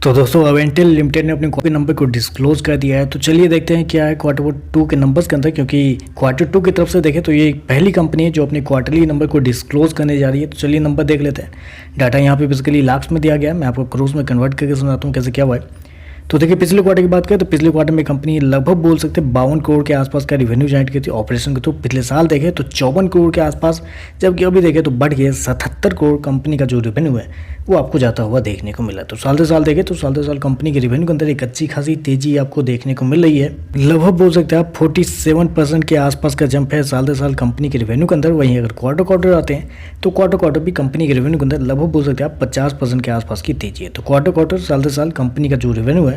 तो दोस्तों अवेंटिल लिमिटेड ने अपने कॉपी नंबर को डिस्क्लोज कर दिया है। तो चलिए देखते हैं क्या है Q2 के नंबर्स के अंदर, क्योंकि Q2 की तरफ से देखें तो ये पहली कंपनी है जो अपने क्वार्टरली नंबर को डिस्क्लोज करने जा रही है। तो चलिए नंबर देख लेते हैं। डाटा यहाँ पे बेसिकली लाख्स में दिया गया है। मैं आपको क्रोर्स में कन्वर्ट करके सुनाता हूँ कैसे क्या हुआ है। तो देखिए पिछले क्वार्टर की बात करें तो पिछले क्वार्टर में कंपनी लगभग बोल सकते हैं 52 करोड़ के आसपास का रिवेन्यू जनरेट की थी ऑपरेशन के थ्रू। पिछले साल देखें तो 54 करोड़ के आसपास, जबकि अभी देखें तो बढ़ गए 77 करोड़ कंपनी का जो रेवेन्यू है वो आपको जाता हुआ देखने को मिला। तो साल से साल देखें तो साल से साल कंपनी के रेवेन्यू के अंदर एक अच्छी खासी तेजी आपको देखने को मिल रही है। लगभग बोल सकते हैं आप 47% के आसपास का जंप है साल से साल कंपनी के रेवेन्यू के अंदर। वहीं अगर क्वार्टर आते हैं तो क्वार्टर भी कंपनी के रेवेन्यू के अंदर लगभग बोल सकते हैं आप 50% के आसपास की तेजी है। तो क्वार्टर साल से साल कंपनी का जो रेवेन्यू है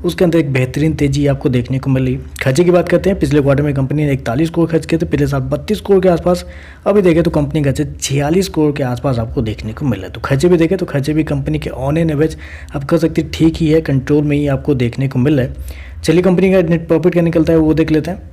उसके अंदर एक बेहतरीन तेजी आपको देखने को मिल रही। खर्चे की बात करते हैं, पिछले क्वार्टर में कंपनी ने 41 करोड़ खर्च किए थे, पिछले साल 32 करोड़ के आसपास। अभी देखें तो कंपनी का खर्चे 46 करोड़ के आसपास आपको देखने को मिल रहा है। तो खर्चे भी देखें तो खर्चे भी कंपनी के ऑन एन एवरेज आप कह सकते हैं ठीक ही है, कंट्रोल में ही आपको देखने को मिल रहा है। चलिए कंपनी का नेट प्रॉफिट क्या निकलता है वो देख लेते हैं।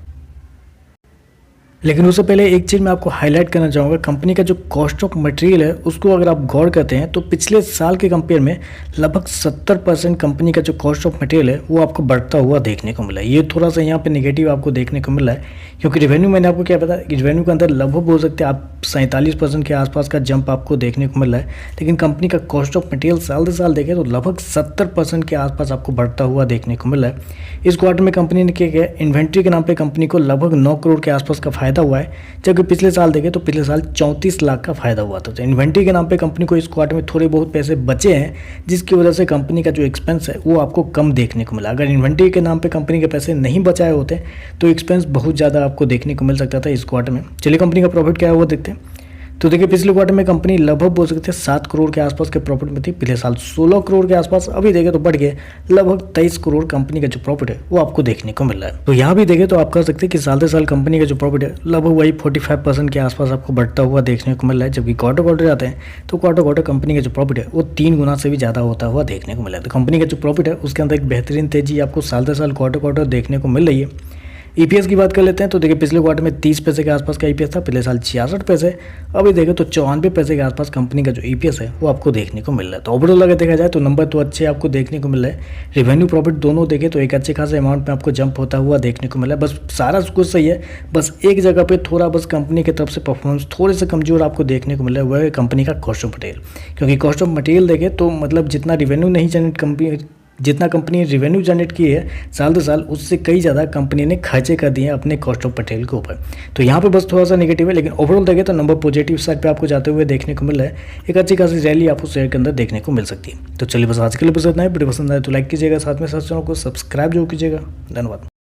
लेकिन उससे पहले एक चीज़ मैं आपको हाईलाइट करना चाहूँगा, कंपनी का जो कॉस्ट ऑफ मटेरियल है उसको अगर आप गौर करते हैं तो पिछले साल के कंपेयर में लगभग 70% कंपनी का जो कॉस्ट ऑफ मटेरियल है वो आपको बढ़ता हुआ देखने को मिला है। ये थोड़ा सा यहाँ पे नेगेटिव आपको देखने को मिला है, क्योंकि रेवेन्यू मैंने आपको क्या पता रेवेन्यू के अंदर लगभग बोल सकते हैं आप 47% के आसपास का जंप आपको देखने को मिल रहा है। लेकिन कंपनी का कॉस्ट ऑफ मटेरियल साल से साल देखें तो लगभग 70% के आसपास आपको बढ़ता हुआ देखने को मिल रहा है। इस क्वार्टर में कंपनी ने क्या किया, इन्वेंट्री के नाम पर कंपनी को लगभग 9 करोड़ के आसपास का फायदा हुआ है, जबकि पिछले साल देखें तो पिछले साल 34 लाख का फायदा हुआ था। तो इन्वेंट्री के नाम पे कंपनी को इस क्वार्टर में थोड़े बहुत पैसे बचे हैं, जिसकी वजह से कंपनी का जो एक्सपेंस है वो आपको कम देखने को मिला। अगर इन्वेंट्री के नाम पे कंपनी के पैसे नहीं बचाए होते तो एक्सपेंस बहुत ज़्यादा आपको देखने को मिल सकता था इस क्वार्टर में। चलिए कंपनी का प्रॉफिट क्या है वो देखते हैं। तो देखिए पिछले क्वार्टर में कंपनी लगभग बोल सकते हैं 7 करोड़ के आसपास के प्रॉफिट में थी, पिछले साल 16 करोड़ के आसपास। अभी देखें तो बढ़ गए लगभग 23 करोड़ कंपनी का जो प्रॉफिट है वो आपको देखने को मिल रहा है। तो यहाँ भी देखें तो आप कह सकते हैं कि साल से साल कंपनी का जो प्रॉफिट है लगभग वही 45% के आसपास आपको बढ़ता हुआ देखने को मिल रहा है। जबकि क्वार्टर जाते हैं तो क्वार्टर कंपनी का जो प्रॉफिट है वो 3 गुना से भी ज़्यादा होता हुआ देखने को मिला है। तो कंपनी का जो प्रॉफिट है उसके अंदर एक बेहतरीन तेजी आपको साल से साल क्वार्टर देखने को मिल रही है। ईपीएस की बात कर लेते हैं तो देखिए पिछले क्वार्टर में 30 पैसे के आसपास का ईपीएस था, पिछले साल 66 पैसे। अभी देखें तो 94 पैसे के आसपास कंपनी का जो ईपीएस है वो आपको देखने को मिल रहा है। तो ओवरऑल अगर देखा जाए तो नंबर तो अच्छे आपको देखने को मिल रहा है। रेवेन्यू प्रॉफिट दोनों देखें तो एक अच्छे खासे अमाउंट में आपको जंप होता हुआ देखने को मिला है। बस सारा कुछ सही है, बस एक जगह पे थोड़ा बस कंपनी की तरफ से परफॉर्मेंस थोड़े से कमजोर आपको देखने को मिल रहा है, वह है कंपनी का कॉस्ट ऑफ मटेरियल। क्योंकि कॉस्ट ऑफ मटेरियल देखें तो मतलब जितना कंपनी रेवेन्यू जनरेट की है साल से साल, उससे कई ज़्यादा कंपनी ने खर्चे कर दिए हैं अपने कॉस्ट ऑफ मटेरियल के ऊपर। तो यहाँ पे बस थोड़ा सा नेगेटिव है, लेकिन ओवरऑल देखें तो नंबर पॉजिटिव साइड पे आपको जाते हुए देखने को मिल रहा है। एक अच्छी खासी रैली आपको शेयर के अंदर देखने को मिल सकती है। तो चलिए बस आज के लिए बस इतना है। वीडियो पसंद आए तो लाइक कीजिएगा, साथ में साथ चैनल को सब्सक्राइब जरूर कीजिएगा। धन्यवाद।